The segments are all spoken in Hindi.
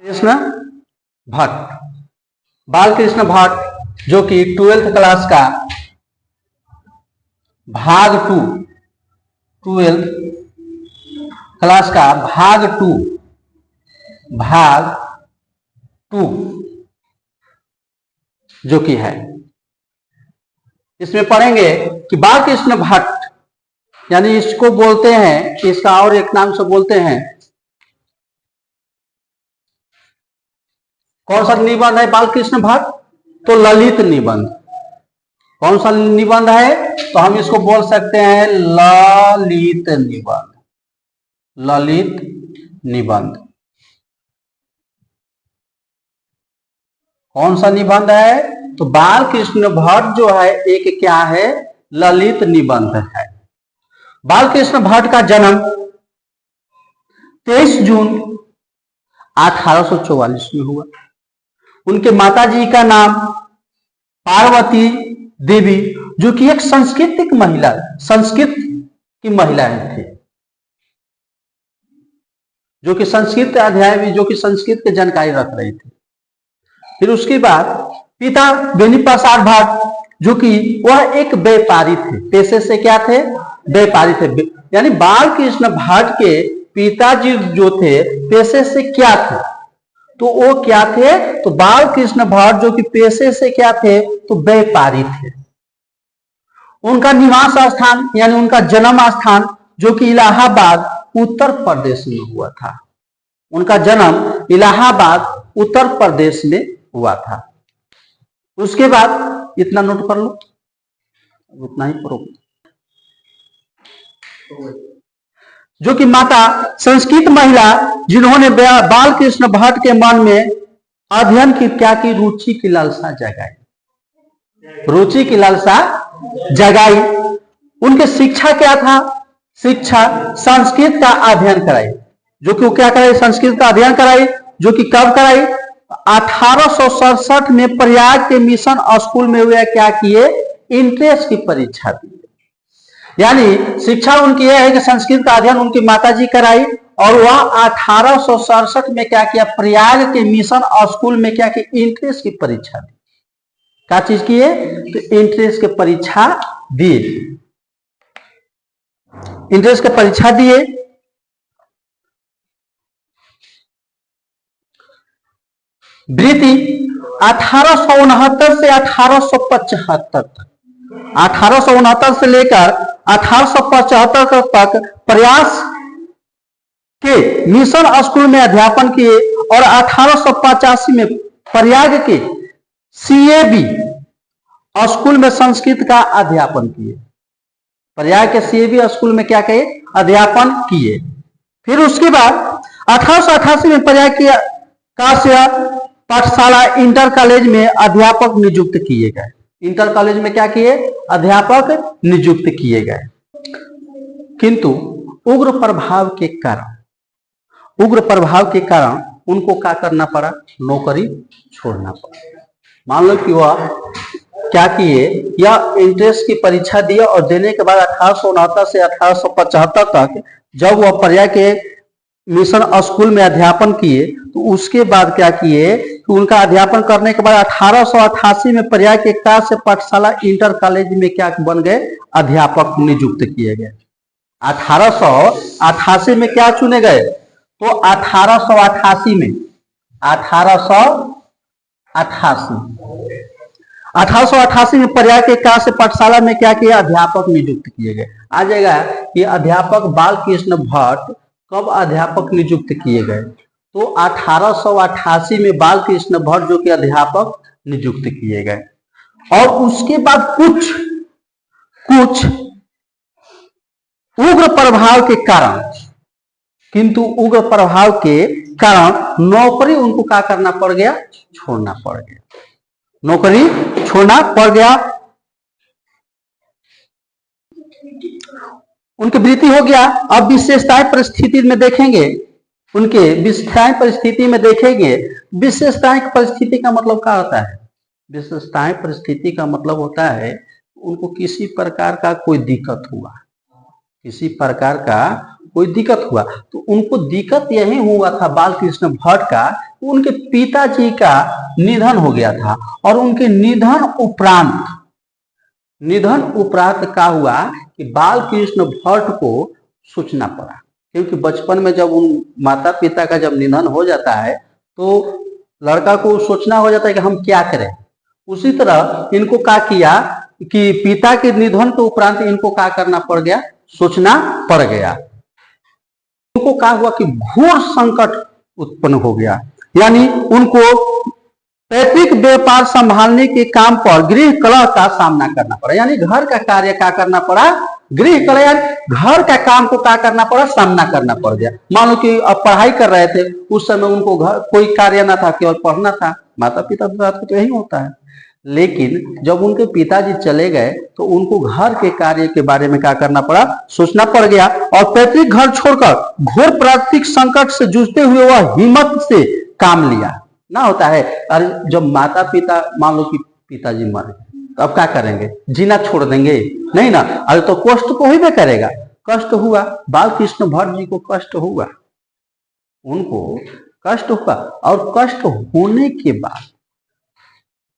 कृष्ण भट्ट, बालकृष्ण भट्ट, जो कि 12th क्लास का भाग 2, 12th क्लास का भाग 2 जो कि है, इसमें पढ़ेंगे कि बालकृष्ण भट्ट, यानी इसको बोलते हैं, इसका और एक नाम से बोलते हैं, कौन सा निबंध है बालकृष्ण भट्ट? तो ललित निबंध। कौन सा निबंध है? तो हम इसको बोल सकते हैं ललित निबंध। ललित निबंध कौन सा निबंध है? तो बालकृष्ण भट्ट जो है एक क्या है? ललित निबंध है। बालकृष्ण भट्ट का जन्म 23 जून 1844 में हुआ। उनके माताजी का नाम पार्वती देवी, जो कि एक संस्कृत की महिलाएं थे, जो कि संस्कृत अध्याय में, जो कि संस्कृत की जानकारी रख रही थी। फिर उसके बाद पिता बेनी प्रसाद भट्ट, जो कि वह एक व्यापारी थे, पेशे से क्या थे? व्यापारी थे। यानी बालकृष्ण भट्ट के पिताजी जो थे पेशे से क्या थे? तो वो क्या थे? तो बालकृष्ण भट्ट जो कि पेशे से क्या थे? तो व्यापारी थे। उनका निवास स्थान यानी उनका जन्म स्थान जो कि इलाहाबाद उत्तर प्रदेश में हुआ था। उनका जन्म इलाहाबाद उत्तर प्रदेश में हुआ था। उसके बाद इतना नोट कर लो, उतना ही पढ़ो। जो कि माता संस्कृत महिला, जिन्होंने बालकृष्ण भट्ट के मन में अध्ययन की क्या की? रुचि की लालसा जगाई। रुचि की लालसा जगाई। उनके शिक्षा क्या था? शिक्षा संस्कृत का अध्ययन कराई। जो कि वो क्या कराई? संस्कृत का अध्ययन कराई। जो कि कब कराई? 1867 में प्रयाग के मिशन स्कूल में हुए क्या किए? इंट्रेंस की परीक्षा दी। यानी शिक्षा उनकी यह है कि संस्कृत का अध्ययन उनकी माताजी कराई, और वह 1867 में क्या किया? प्रयाग के मिशन स्कूल में क्या किया? इंट्रेंस की परीक्षा दी। क्या चीज किए? तो इंट्रेंस की परीक्षा दिए। इंट्रेंस की परीक्षा दिए। वृत्ति 1869 से 1875 तक, 1869 से लेकर 1875 तक प्रयास के मिशन स्कूल में अध्यापन किए, और 1885 में प्रयाग के CAB स्कूल में संस्कृत का अध्यापन किए। प्रयाग के CAB स्कूल में क्या किए? अध्यापन किए। फिर उसके बाद 1888 में प्रयाग के काश्य पाठशाला इंटर कॉलेज में अध्यापक नियुक्त किए गए। इंटर कॉलेज में क्या किए? अध्यापक नियुक्त किए गए। किंतु उग्र प्रभाव के कारण उनको क्या करना पड़ा? नौकरी छोड़ना पड़ा। मान लो कि वह क्या किए? यह इंट्रेंस की परीक्षा दिया, और देने के बाद 1869 से 1875 तक जब वह प्रयाग के मिशन स्कूल में अध्यापन किए, तो उसके बाद क्या किए कि उनका अध्यापन करने के बाद 1888 में प्रयाग के काश्य पाठशाला इंटर कॉलेज में क्या बन गए? अध्यापक नियुक्त किए गए। 1888 में क्या चुने गए? तो 1888 में 1888 में प्रयाग के काश्य पाठशाला में क्या किया? अध्यापक नियुक्त किए गए। आ जाएगा कि अध्यापक बालकृष्ण भट्ट कब अध्यापक नियुक्त किए गए? तो 1888 में बालकृष्ण भट्ट जो कि अध्यापक नियुक्त किए गए। और उसके बाद कुछ उग्र प्रभाव के कारण, किंतु उग्र प्रभाव के कारण नौकरी उनको क्या करना पड़ गया? छोड़ना पड़ गया। नौकरी छोड़ना पड़ गया। उनकी वृत्ति हो गया। अब विशेषताएं परिस्थिति में देखेंगे, उनके विशेषताएं परिस्थिति में देखेंगे। विशेषताएं परिस्थिति का मतलब क्या होता है? विशेषताएं परिस्थिति का मतलब होता है उनको किसी प्रकार का कोई दिक्कत हुआ, किसी प्रकार का कोई दिक्कत हुआ, तो उनको दिक्कत यही हुआ था बाल कृष्ण भट्ट का, उनके पिताजी का निधन हो गया था और उनके निधन उपरांत क्या हुआ कि बाल कृष्ण भट्ट को सोचना पड़ा, क्योंकि बचपन में जब उन माता पिता का जब निधन हो जाता है तो लड़का को सोचना हो जाता है कि हम क्या करें। उसी तरह इनको क्या किया कि पिता के निधन के उपरांत इनको क्या करना पड़ गया, सोचना पड़ गया। उनको क्या हुआ कि घोर संकट उत्पन्न हो गया, यानी उनको पैतृक व्यापार संभालने के काम पर गृह कलह का सामना करना पड़ा, यानी घर का कार्य क्या करना पड़ा, गृह कलह यानी घर का काम को क्या करना पड़ा, सामना करना पड़ गया। मान लो कि अब पढ़ाई कर रहे थे, उस समय उनको घर कोई कार्य ना था, केवल पढ़ना था, माता पिता के साथ तो यही होता है। लेकिन जब उनके पिताजी चले गए तो उनको घर के कार्य के बारे में क्या करना पड़ा, सोचना पड़ गया। और पैतृक घर छोड़कर घोर प्राकृतिक संकट से जूझते हुए वह हिम्मत से काम लिया। ना होता है, अरे जब माता पिता मान लो कि पिताजी मर गए तो अब क्या करेंगे, जीना छोड़ देंगे, नहीं ना, अरे तो कष्ट तो ही करेगा। कष्ट हुआ, बाल कृष्ण भट्ट जी को कष्ट हुआ, उनको कष्ट हुआ, और कष्ट होने के बाद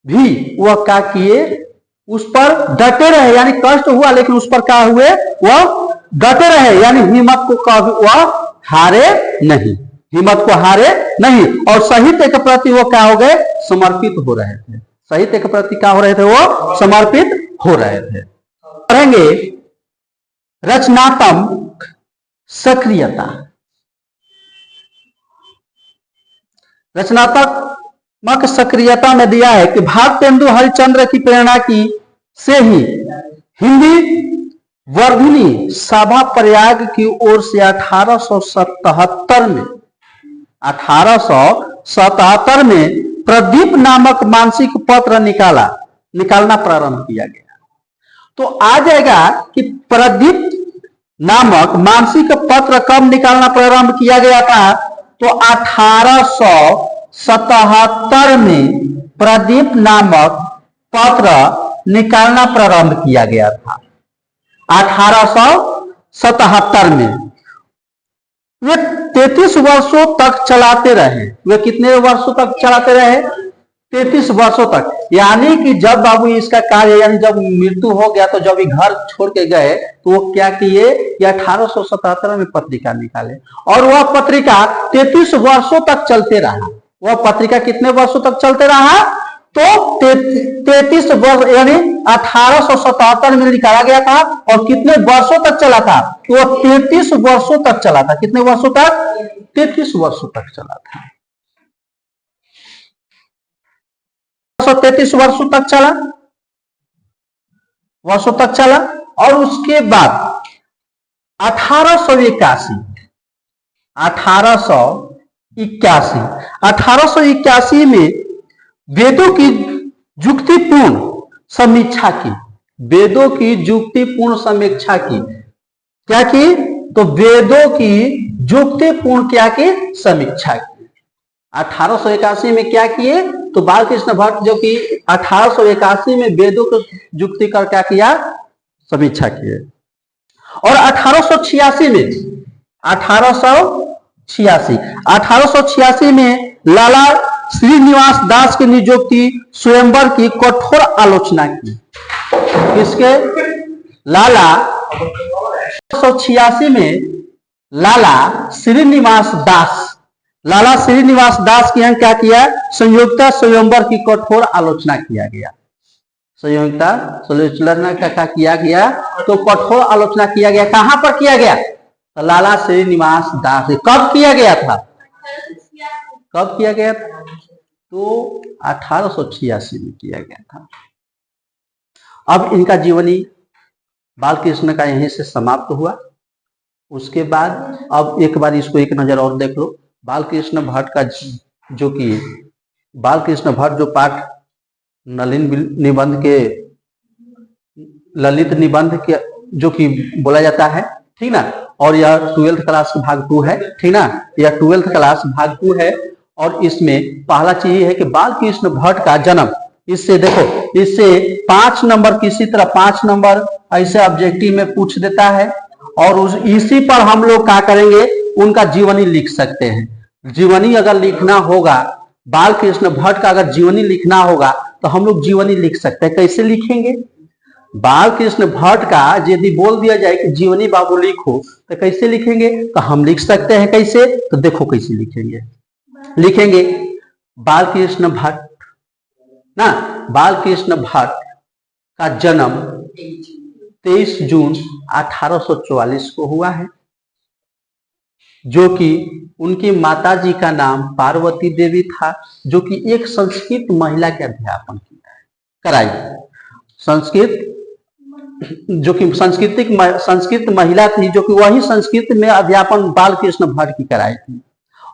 भी वह क्या किए, उस पर डटे रहे, यानी कष्ट हुआ लेकिन उस पर क्या हुए, वह डटे रहे, यानी हिम्मत को कभी वह हारे नहीं, हिम्मत को हारे नहीं। और साहित्य के प्रति वो क्या हो गए, समर्पित हो रहे थे, साहित्य के प्रति क्या हो रहे थे, वो समर्पित हो रहे थे। पढ़ेंगे रचनात्मक सक्रियता। रचनात्मक सक्रियता में दिया है कि भारतेंदु हरिश्चंद्र की प्रेरणा की से ही हिंदी वर्धिनी सभा प्रयाग की ओर से 1877 में प्रदीप नामक मासिक पत्र निकालना प्रारंभ किया गया। तो आ जाएगा कि प्रदीप नामक मासिक पत्र कब निकालना प्रारंभ किया गया था, तो 1877 में प्रदीप नामक पत्र निकालना प्रारंभ किया गया था। 1877 में वे 33 वर्षों तक चलाते रहे। वे कितने वर्षों तक चलाते रहे, 33 वर्षों तक, यानी कि जब बाबू इसका कार्य, यानी जब मृत्यु हो गया तो जब ये घर छोड़ के गए तो वो क्या किए, 1877 में पत्रिका निकाले, और वह पत्रिका 33 वर्षों तक चलते रहा। वह पत्रिका कितने वर्षों तक चलते रहा, तो 33 वर्ष, यानी 1877 में निकाला गया था, और कितने वर्षों तक चला था, तो वह 33 वर्षों तक चला था। कितने वर्षों तक, 33 वर्षों तक चला था। 33 वर्षों तक चला, और उसके बाद 1881 में वेदों की युक्तिपूर्ण समीक्षा की। वेदों की युक्तिपूर्ण समीक्षा की, क्या की, तो वेदों की युक्तिपूर्ण क्या की, समीक्षा की। 1881 में क्या किए, तो बाल कृष्ण भट्ट जो कि 1881 में वेदों को युक्ति कर क्या किया, समीक्षा किए। और 1886 में लाला श्रीनिवास दास की नियुक्ति स्वयंवर की कठोर आलोचना की। किसके, लाला 1886 में लाला श्रीनिवास दास की क्या किया, संयुक्ता स्वयंवर की कठोर आलोचना किया गया। संयुक्ता स्वयंवर का क्या किया गया, तो कठोर आलोचना किया गया। कहां पर किया गया, तो लाला श्रीनिवास दास। कब किया गया था, तो 1886 में किया गया था। अब इनका जीवनी बालकृष्ण का यहीं से समाप्त हुआ। उसके बाद अब एक बार इसको एक नजर और देख लो। बालकृष्ण भट्ट का बालकृष्ण भट्ट जो पाठ ललित निबंध के जो कि बोला जाता है, ठीक ना, और यह 12th क्लास भाग 2 है, ठीक ना, यह 12th क्लास भाग 2 है। और इसमें पहला चीज है कि बालकृष्ण भट्ट का जन्म, इससे देखो, इससे 5 नंबर किसी तरह 5 नंबर ऐसे ऑब्जेक्टिव में पूछ देता है। और उस इसी पर हम लोग क्या करेंगे, उनका जीवनी लिख सकते हैं। जीवनी अगर लिखना होगा, बाल कृष्ण भट्ट का अगर जीवनी लिखना होगा तो हम लोग जीवनी लिख सकते हैं। कैसे लिखेंगे? बाल कृष्ण भट्ट का यदि बोल दिया जाए कि जीवनी बाबू लिखो तो कैसे लिखेंगे? तो हम लिख सकते हैं। कैसे? तो देखो कैसे लिखेंगे। लिखेंगे बाल कृष्ण भट्ट ना, बाल कृष्ण भट्ट का जन्म 23 जून 1844 को हुआ है, जो कि उनकी माताजी का नाम पार्वती देवी था, जो कि एक संस्कृत महिला के अध्यापन कराई। संस्कृत जो कि संस्कृत महिला थी, जो कि वही संस्कृत में अध्यापन बाल कृष्ण भट्ट की कराई थी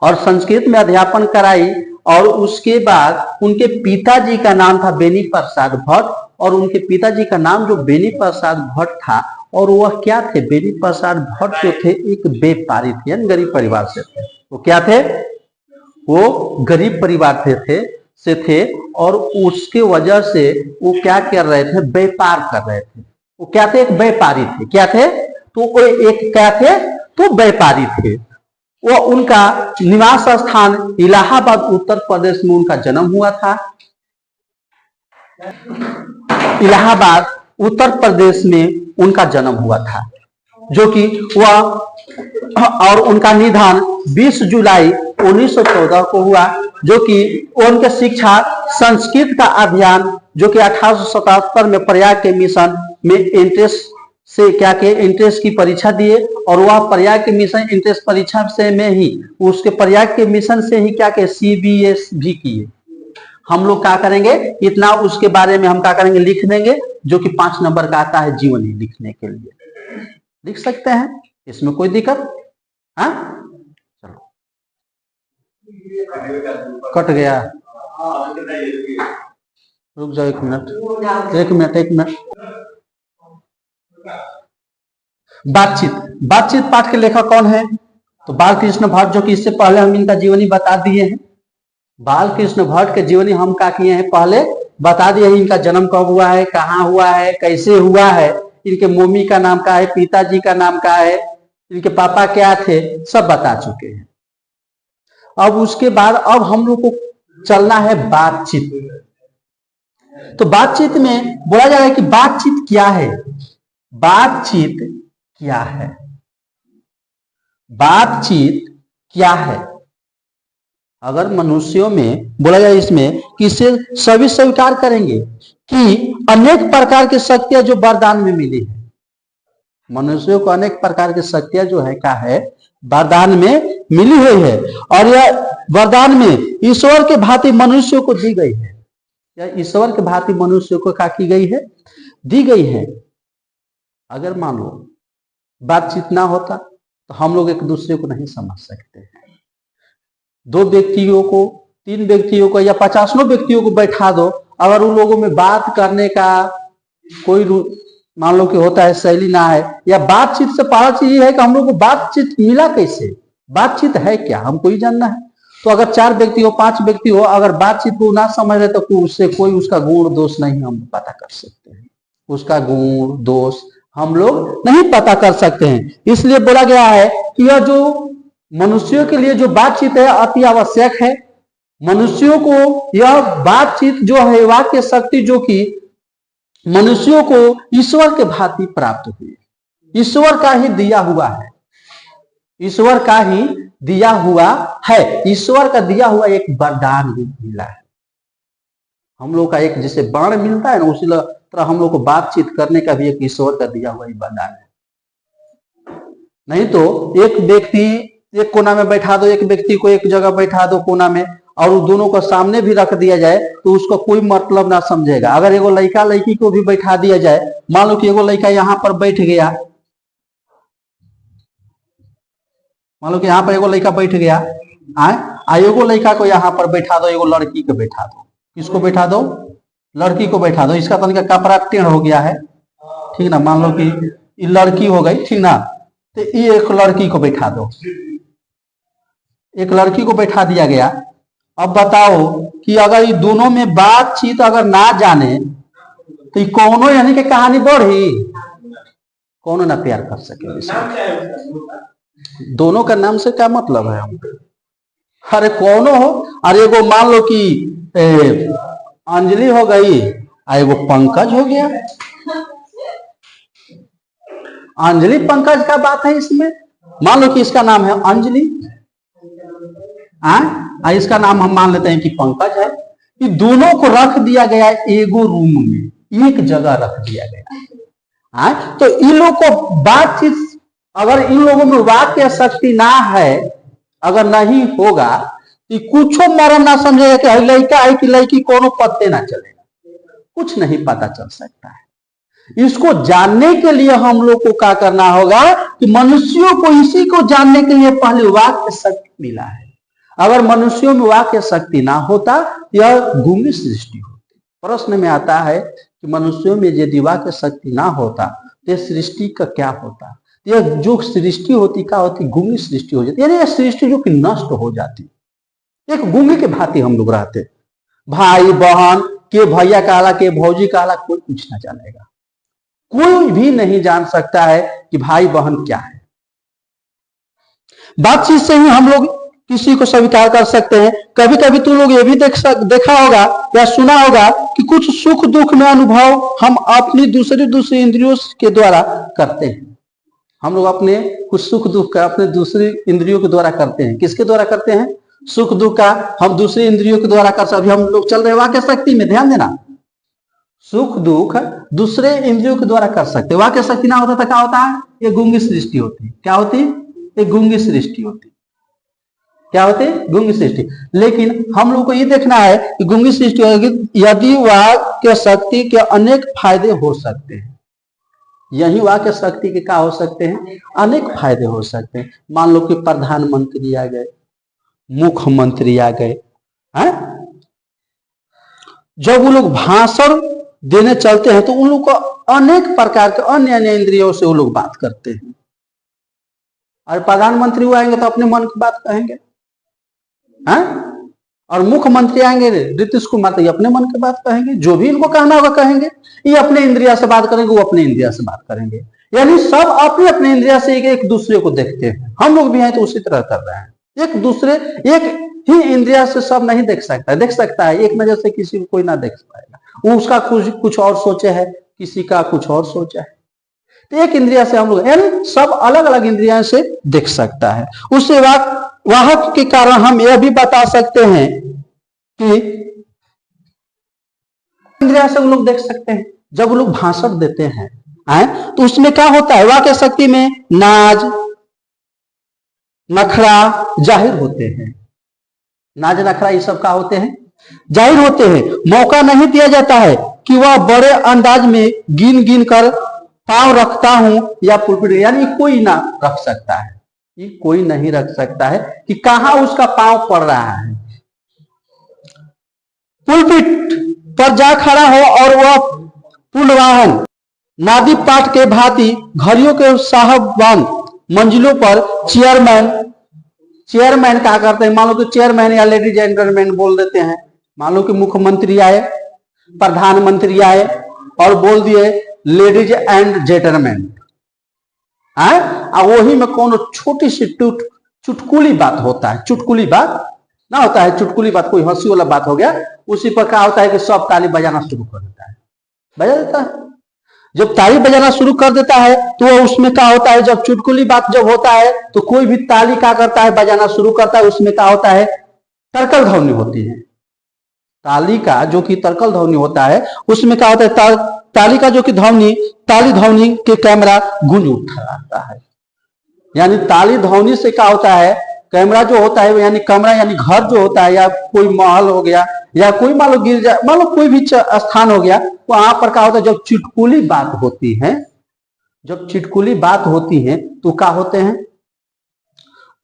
और संस्कृत में अध्यापन कराई। और उसके बाद उनके पिताजी का नाम था बेनी प्रसाद भट्ट, और उनके पिताजी का नाम जो बेनी प्रसाद भट्ट था, और वह क्या थे? बेनी प्रसाद भट्ट जो थे एक व्यापारी थे, यानी गरीब परिवार से थे। वो क्या थे? वो गरीब परिवार से थे और उसके वजह से वो क्या कर रहे थे? व्यापार कर रहे थे। वो क्या थे? एक व्यापारी थे। क्या थे? तो वो एक क्या थे? तो व्यापारी थे। वो उनका निवास स्थान इलाहाबाद उत्तर प्रदेश में उनका जन्म हुआ था। इलाहाबाद उत्तर प्रदेश में उनका जन्म हुआ था, जो कि वह, और उनका निधन 20 जुलाई 1914 को हुआ, जो कि उनके शिक्षा संस्कृत का अध्ययन जो कि 1877 में प्रयाग के मिशन में एंट्रेंस से क्या के एंट्रेंस की परीक्षा दिए, और वह प्रयाग के मिशन एंट्रेंस परीक्षा से में ही उसके प्रयाग के मिशन से ही क्या के CBS भी किए। हम लोग क्या करेंगे? इतना उसके बारे में हम क्या करेंगे? लिख देंगे, जो कि 5 नंबर का आता है जीवनी लिखने के लिए। लिख सकते हैं, इसमें कोई दिक्कत? हाँ, चलो कट गया, रुक जाओ 1 मिनट। बातचीत पाठ के लेखक कौन है? तो बाल कृष्ण भट्ट, जो कि इससे पहले हम इनका जीवनी बता दिए हैं। बाल कृष्ण भट्ट के जीवनी हम क्या किए हैं? पहले बता दिए हैं। इनका जन्म कब हुआ है, कहाँ हुआ है, कैसे हुआ है, इनके मम्मी का नाम क्या है, पिताजी का नाम क्या है, इनके पापा क्या थे, सब बता चुके हैं। अब उसके बाद अब हम लोग को चलना है बातचीत। तो बातचीत में बोला जा रहा है कि बातचीत क्या है? बातचीत क्या है? बातचीत क्या है? अगर मनुष्यों में बोला जाए इसमें कि इसे सभी स्वीकार करेंगे कि अनेक प्रकार की शक्तियां जो वरदान में मिली है, मनुष्यों को अनेक प्रकार की शक्तियां जो है क्या है? वरदान में मिली हुई है, और यह वरदान में ईश्वर के भांति मनुष्यों को दी गई है। या ईश्वर के भांति मनुष्य को क्या की गई है? दी गई है। अगर मान लो बातचीत ना होता तो हम लोग एक दूसरे को नहीं समझ सकते हैं। 2 व्यक्तियों को, 3 व्यक्तियों को या 50 व्यक्तियों को बैठा दो, अगर उन लोगों में बात करने का कोई मान लो कि होता है शैली ना है, या बातचीत से पहला चीज ये है कि हम लोग को बातचीत मिला कैसे? बातचीत है क्या, हमको ही जानना है। तो अगर 4 व्यक्ति हो, 5 व्यक्ति हो, अगर बातचीत को ना समझ रहे तो उससे कोई उसका गुण दोष नहीं हम पता कर सकते हैं। उसका गुण दोष हम लोग नहीं पता कर सकते हैं। इसलिए बोला गया है कि यह जो मनुष्यों के लिए जो बातचीत है अति आवश्यक है। मनुष्यों को यह बातचीत जो है, वाक्य शक्ति जो कि मनुष्यों को ईश्वर के भांति प्राप्त हुई, ईश्वर का ही दिया हुआ है। ईश्वर का ही दिया हुआ है, ईश्वर का दिया हुआ एक वरदान भी मिला है। हम लोग का एक जैसे बाण मिलता है ना, उसी तरह हम लोग को बातचीत करने का भी एक ईश्वर का दिया हुआ वरदान है। नहीं तो एक व्यक्ति एक कोना में बैठा दो, एक व्यक्ति को एक जगह बैठा दो कोना में, और उन दोनों को सामने भी रख दिया जाए तो उसको कोई मतलब ना समझेगा। अगर एगो लड़का लड़की को भी बैठा दिया जाए, मान लो कि एगो लड़का यहाँ पर बैठ गया, मान लो कि यहाँ पर एगो लड़का बैठ गया, एगो लड़का को यहाँ पर बैठा दो, एगो लड़की को बैठा दो। किसको बैठा दो? लड़की को बैठा दो। इसका तनिक कपड़ा टेढ़ हो गया है, ठीक ना, मान लो कि ये लड़की हो गई, ठीक ना, तो ये एक लड़की को बैठा दो, एक लड़की को बैठा दिया गया। अब बताओ कि अगर ये दोनों में बातचीत अगर ना जाने तो कौनो यानी कि कहानी बढ़ी? कौन ना प्यार कर सके। नाम क्या है उसका? दोनों का नाम से क्या मतलब है हमको? अरे कौनो हो, अरे वो मान लो कि अंजलि हो गई, अरे वो पंकज हो गया। अंजलि पंकज का बात है इसमें। मान लो कि इसका नाम है अंजलि, इसका नाम हम मान लेते हैं कि पंकज है। ये दोनों को रख दिया गया एगो रूम में, एक जगह रख दिया गया। तो इन लोगों को बातचीत, अगर इन लोगों में वाक्य शक्ति ना है, अगर नहीं होगा तो कुछ मरम ना समझेगा कि लड़का है कि लड़की, कोनो पत्ते ना चलेगा, कुछ नहीं पता चल सकता है। इसको जानने के लिए हम लोग को क्या करना होगा कि मनुष्यों को, इसी को जानने के लिए पहले वाक्य शक्ति मिला है। अगर मनुष्यों में वाक्य शक्ति ना होता, यह गूंगी सृष्टि होती। प्रश्न में आता है कि मनुष्यों में यदि वाक्य शक्ति ना होता तो सृष्टि का क्या होता? यह जो सृष्टि होती क्या होती? गूंगी सृष्टि हो जाती, यानी यह सृष्टि जो कि नष्ट हो जाती। एक गूंगे के भांति हम लोग रहते, भाई बहन के भैया काला के भौजी काला, कोई कुछ ना जानेगा, कोई भी नहीं जान सकता है कि भाई बहन क्या है। बातचीत से ही हम लोग किसी को स्वीकार कर सकते हैं। कभी कभी तुम लोग ये भी देखा होगा या सुना होगा कि कुछ सुख दुख में अनुभव हम अपनी दूसरी इंद्रियों के द्वारा करते हैं। हम लोग अपने कुछ सुख दुख का अपने दूसरी इंद्रियों के द्वारा करते हैं। किसके द्वारा करते हैं? सुख दुख का हम दूसरी इंद्रियों के द्वारा कर सकते। अभी हम लोग चल रहे वाक्य शक्ति में, ध्यान देना, सुख दुख दूसरे इंद्रियों के द्वारा कर सकते। वाक्य शक्ति ना होता तो क्या होता है? ये गूंगी सृष्टि होती। क्या होती? ये गूंगी सृष्टि होती। क्या होती? गूंगी सृष्टि। लेकिन हम लोग को ये देखना है कि गूंगी सृष्टि होगी यदि वाक्य शक्ति के अनेक फायदे हो सकते हैं। यही वाक्य शक्ति के क्या हो सकते हैं? अनेक फायदे हो सकते हैं। मान लो कि प्रधानमंत्री आ गए, मुख्यमंत्री आ गए, जब वो लोग भाषण देने चलते हैं तो उन लोग को अनेक प्रकार के अन्य इंद्रियों से वो लोग बात करते हैं। और प्रधानमंत्री वो आएंगे तो अपने मन की बात कहेंगे, और मुख्यमंत्री आएंगे नीतीश कुमार तो ये अपने मन की बात कहेंगे, जो भी इनको कहना होगा कहेंगे। ये अपने इंद्रिया से बात करेंगे, वो अपने इंद्रिया से बात करेंगे। यानी सब अपने अपने इंद्रिया से एक दूसरे को देखते हैं। हम लोग भी हैं तो उसी तरह कर रहे हैं। एक दूसरे, एक ही इंद्रिया से सब नहीं देख सकता है। देख सकता है, एक नजर से किसी को कोई ना देख पाएगा। वो उसका कुछ और सोचे है, किसी का कुछ और सोचा है। तो एक इंद्रिया से हम लोग, यानी सब अलग अलग इंद्रिया से देख सकता है। उससे वाहक के कारण हम यह भी बता सकते हैं कि इंद्रिया से वो लोग देख सकते हैं। जब वो लोग भाषण देते हैं तो उसमें क्या होता है? वाक्य शक्ति में नाज नखरा जाहिर होते हैं। नाज नखरा ये सब क्या होते हैं? जाहिर होते हैं। मौका नहीं दिया जाता है कि वह बड़े अंदाज में गिन गिन कर पांव रखता हूं या पुलपिट, यानी कोई ना रख सकता है, ये कोई नहीं रख सकता है कि कहां उसका पांव पड़ रहा है। पुलपिट पर जा खड़ा हो और वह पुलवाहन नादी पाठ के भांति घड़ियों के साहबवान मंजिलों पर चेयरमैन क्या करते हैं? मान लो कि चेयरमैन या लेडीज एंड जेंटलमैन बोल देते हैं। मान लो कि मुख्यमंत्री आए, प्रधानमंत्री आए और बोल दिए लेडीज एंड जेंटलमैन, वही में कोनो छोटी सी चुटकुली बात होता है। चुटकुली बात ना होता है, चुटकुली बात कोई हंसी वाला बात हो गया, उसी पर क्या होता है कि सब ताली बजाना शुरू कर देता है, बजा देता है। जब ताली बजाना शुरू कर देता है तो उसमें क्या होता है? जब चुटकुली बात जब होता है तो कोई भी ताली क्या करता है? बजाना शुरू करता है। उसमें क्या होता है? तर्कल ध्वनि होती है। ताली का जो कि तर्कल ध्वनि होता है, उसमें क्या होता है? ताली का जो कि ताली ध्वनि के कैमरा गूंज उठता है। यानी ताली ध्वनि से क्या होता है? कैमरा जो होता है, यानी कमरा यानी घर जो होता है, या कोई महल हो गया, या कोई मान लो गिरजा, मान लो कोई भी स्थान हो गया, वहां पर क्या होता है? जब चुटकुली बात होती है, जब चुटकुली बात होती है तो क्या होते हैं?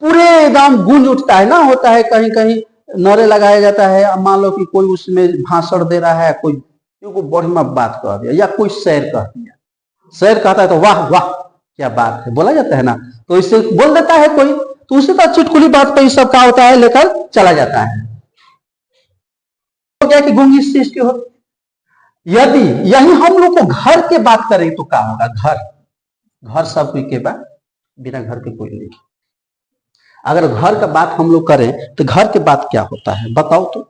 पूरे एकदम गूंज उठता है ना। होता है कहीं कहीं नारे लगाया जाता है। मान लो कि कोई उसमें भाषण दे रहा है, कोई बढ़िया बात कह दिया या कोई शेर कह दिया, शेर कहता है तो वाह वाह क्या बात है बोला जाता है ना, तो इससे बोल देता है कोई, तो उसी तरह चुटकुली बात पर सब क्या होता है? लेकर चला जाता है। तो क्या कि गूंगी सृष्टि हो। यदि यही हम लोग को घर के बात करें तो क्या होगा? घर घर सब कोई के बाद बिना घर के कोई नहीं। अगर घर का बात हम लोग करें तो घर के बात क्या होता है बताओ तो।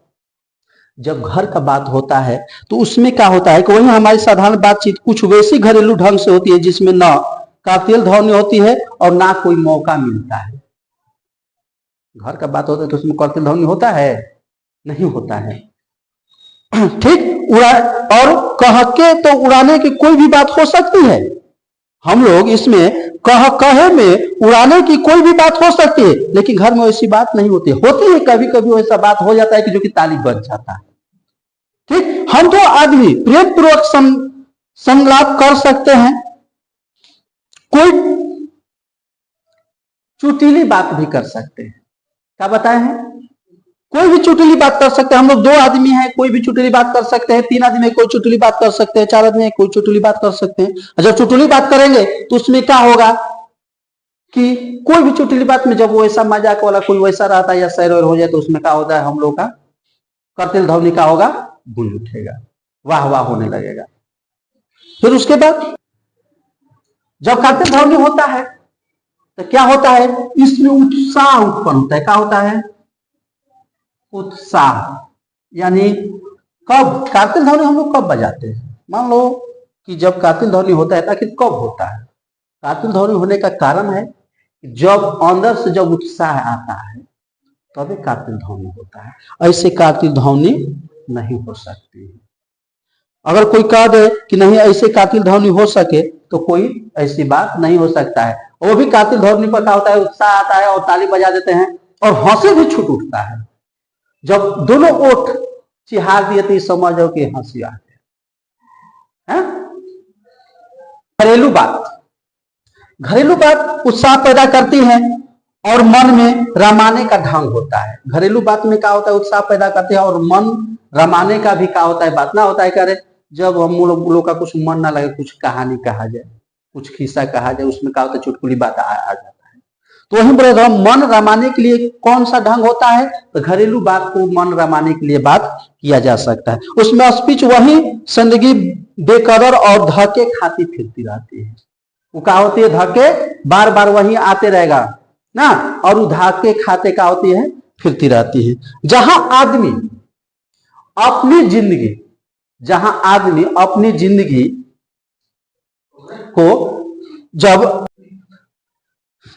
जब घर का बात होता है तो उसमें क्या होता है कि वही हमारी साधारण बातचीत कुछ वैसी घरेलू ढंग से होती है जिसमें ना कातिल ध्वनि होती है और ना कोई मौका मिलता है। घर का बात होता है तो उसमें कातिल ध्वनि होता है, नहीं होता है। ठीक और कह के तो उड़ाने की कोई भी बात हो सकती है। हम लोग इसमें कहे में उड़ाने की कोई भी बात हो सकती है, लेकिन घर में वैसी बात नहीं होती है कभी कभी वैसा बात हो जाता है कि जो कि ताली बज जाता है। ठीक, हम तो आदमी प्रेम पूर्वक संलाप कर सकते हैं, कोई चुटीली बात भी कर सकते हैं। क्या बताए हैं? कोई भी चुटीली बात कर सकते हैं। हम लोग 2 आदमी हैं, कोई भी चुटीली बात कर सकते हैं, 3 आदमी है कोई चुटीली बात कर सकते हैं, 4 आदमी है कोई चुटीली बात कर सकते हैं। जब चुटीली बात करेंगे तो उसमें क्या होगा कि कोई भी चुटीली बात में जब वैसा मजाक वाला कोई वैसा रहता है या सैर वैर हो जाए तो उसमें क्या होता है, हम लोग का कर्तिल ध्वनि का होगा, गूंज उठेगा, वाह वाह होने लगेगा। फिर उसके बाद जब कर्तिल ध्वनि होता है तो क्या होता है, इसमें उत्साह उत्पन्न होता है। क्या होता है? उत्साह। यानी कब कर्तिल ध्वनि हम लोग कब बजाते हैं? मान लो कि जब कर्तिल ध्वनि होता है आखिर कब होता है? कर्तिल ध्वनि होने का कारण है जब अंदर से जब उत्साह आता है तभी कर्तिल ध्वनि होता है। ऐसे कर्तिल ध्वनि नहीं हो सकती है। अगर कोई कह दे कि नहीं ऐसे कर्तिल ध्वनि हो सके तो कोई ऐसी बात नहीं हो सकता है। वो भी कर्तिल ध्वनि पर क्या होता है, उत्साह आता है और ताली बजा देते हैं और हंसी भी छूट उठता है। जब दोनों ओठ चिहार दिए तो समझ जाओ कि हंसी आती है। घरेलू बात उत्साह पैदा करती है और मन में रमाने का ढंग होता है। घरेलू बात में क्या होता है, उत्साह पैदा करती है और मन रमाने का भी क्या होता है, बात ना होता है। करे जब हम लोग का कुछ मन ना लगे, कुछ कहानी कहा जाए, कुछ किस्सा कहा जाए, उसमें क्या होता है, चुटकुली बात आ जाता है। तो वही बोले मन रमाने के लिए कौन सा ढंग होता है, तो घरेलू बात को मन रमाने के लिए बात किया जा सकता है। उसमें स्पीच वही जिंदगी बेकदर और धक्के खाती फिरती रहती है। वो क्या होती है, धक्के बार बार वही आते रहेगा ना, और वो धक्के खाते क्या होती है, फिरती रहती है। जहां आदमी अपनी जिंदगी को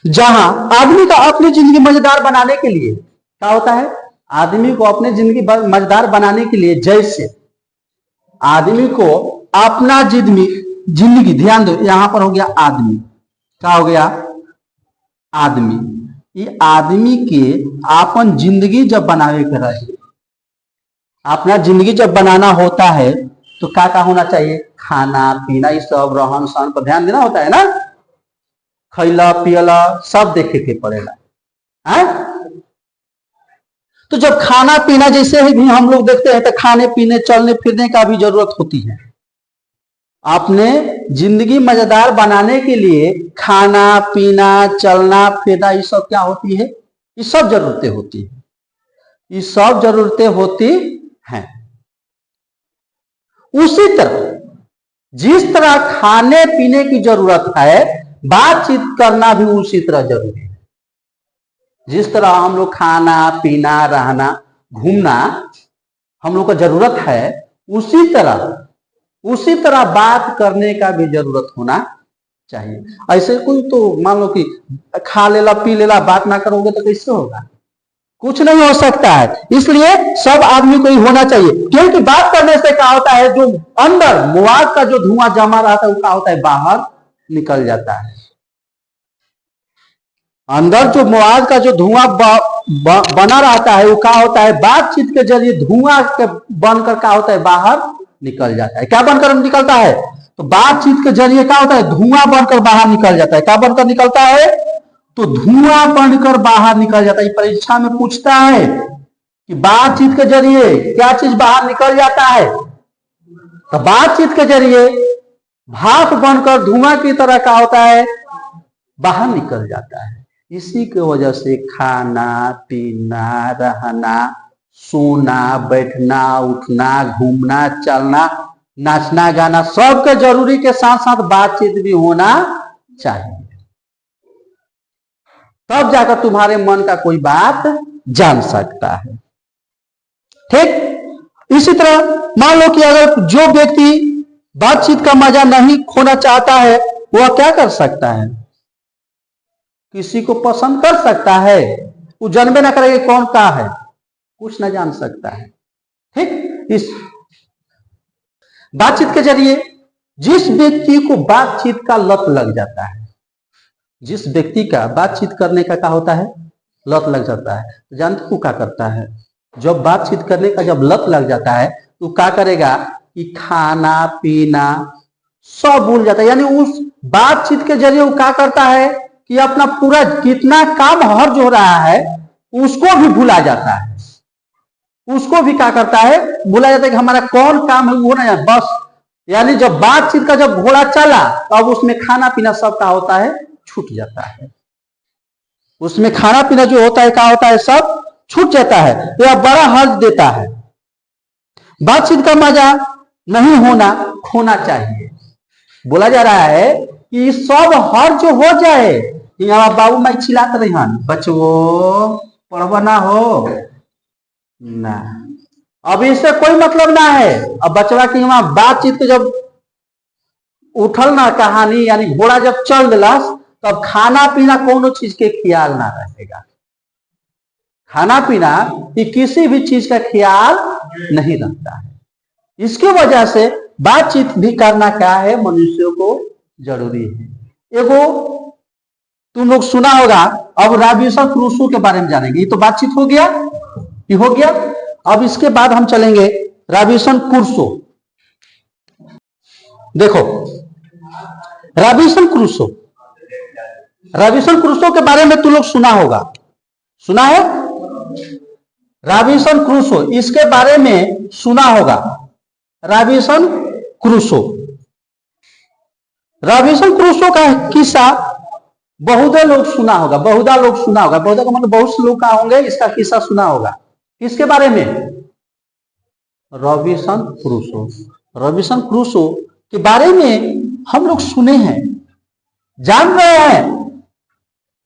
जहां आदमी का अपनी जिंदगी मजेदार बनाने के लिए क्या होता है, आदमी को अपनी जिंदगी मजेदार बनाने के लिए, जैसे आदमी को अपना जिंदगी, ध्यान दो यहां पर हो गया आदमी, क्या हो गया, आदमी। ये आदमी के अपन जिंदगी जब बनावे के रहे, अपना जिंदगी जब बनाना होता है तो क्या क्या होना चाहिए, खाना पीना, ये सब रहन सहन पर ध्यान देना होता है ना, खैला पियला सब देखे के पड़ेगा है? तो जब खाना पीना जैसे ही भी हम लोग देखते हैं तो खाने पीने चलने फिरने का भी जरूरत होती है। अपने जिंदगी मजेदार बनाने के लिए खाना पीना चलना फिरना ये सब क्या होती है, ये सब जरूरतें होती है, ये सब जरूरतें होती हैं। उसी तरह जिस तरह खाने पीने की जरूरत है, बातचीत करना भी उसी तरह जरूरी है। जिस तरह हम लोग खाना पीना रहना घूमना हम लोग का जरूरत है, उसी तरह बात करने का भी जरूरत होना चाहिए। ऐसे कोई तो मान लो कि खा लेला पी लेला बात ना करोगे तो कैसे होगा, कुछ नहीं हो सकता है। इसलिए सब आदमी को ही होना चाहिए, क्योंकि बात करने से क्या होता है, जो अंदर मुआद का जो धुआं जमा रहता है वो क्या होता है, बाहर निकल जाता है। अंदर जो मुआद का जो धुआं बना रहता है वो क्या होता है, बातचीत के जरिए धुआं के बनकर क्या होता है, बाहर निकल जाता है। क्या बनकर निकलता है, तो बातचीत के जरिए क्या होता है, धुआं बनकर बाहर निकल जाता है। क्या बनकर निकलता है, तो धुआं बनकर बाहर निकल जाता है। परीक्षा में पूछता है कि बातचीत के जरिए क्या चीज बाहर निकल जाता है, तो बातचीत के जरिए भाप बनकर धुआं की तरह क्या होता है, बाहर निकल जाता है। इसी की वजह से खाना पीना रहना सोना बैठना उठना घूमना चलना नाचना गाना सबके जरूरी के साथ साथ बातचीत भी होना चाहिए, तब जाकर तुम्हारे मन का कोई बात जान सकता है। ठीक इसी तरह मान लो कि अगर जो व्यक्ति बातचीत का मजा नहीं खोना चाहता है, वह क्या कर सकता है? किसी को पसंद कर सकता है, वो जानबे ना करेगा कौन का है, कुछ ना जान सकता है। ठीक, इस बातचीत के जरिए जिस व्यक्ति को बातचीत का लत लग जाता है, जिस व्यक्ति का बातचीत करने का क्या होता है, लत लग जाता है, तो जानते हो क्या करता है? जब बातचीत करने का जब लत लग जाता है तो क्या करेगा कि खाना पीना सब भूल जाता है। यानी उस बातचीत के जरिए वो क्या करता है कि अपना पूरा कितना काम हर्ज हो रहा है उसको भी भुला जाता है, उसको भी क्या करता है, भुला जाता है कि हमारा कौन काम है वो ना, बस। यानी जब बातचीत का जब घोड़ा चला तब उसमें खाना पीना सब का होता है छूट जाता है, उसमें खाना पीना जो होता है क्या होता है, सब छूट जाता है। तो यह बड़ा हर्ज देता है। बातचीत का मजा नहीं होना खोना चाहिए। बोला जा रहा है कि सब हर्ज हो जाए। यहाँ बाबू माई चिल्लाते रही हन, बचवो पढ़वा ना हो ना, अब इससे कोई मतलब ना है। अब बचवा की वहां बातचीत के जब उठल ना कहानी, यानी घोड़ा जब चल दिलस, तब खाना पीना कोनो चीज के ख्याल ना रहेगा। खाना पीना ये किसी भी चीज का ख्याल नहीं रखता है। इसके वजह से बातचीत भी करना क्या है, मनुष्यों को जरूरी है। एगो तुम लोग सुना होगा, अब रॉबिन्सन क्रूसो के बारे में जानेंगे। ये तो बातचीत हो गया, ये हो गया। अब इसके बाद हम चलेंगे रॉबिन्सन क्रूसो। देखो रॉबिन्सन क्रूसो, रॉबिन्सन क्रूसो के बारे में तुम लोग सुना होगा, सुना है? रॉबिन्सन क्रूसो, इसके बारे में सुना होगा। रॉबिन्सन क्रूसो, रॉबिन्सन क्रूसो का किस्सा बहुत लोग सुना होगा, बहुधा लोग सुना होगा। बहुधा का मतलब बहुत से लोग कहा होंगे इसका किस्सा सुना होगा। किसके बारे में? Robinson Crusoe. रॉबिन्सन क्रूसो के बारे में हम लोग सुने हैं, जान रहे हैं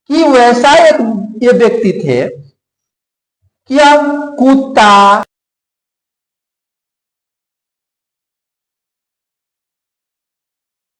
कि वैसा एक ये व्यक्ति थे कि अब कुत्ता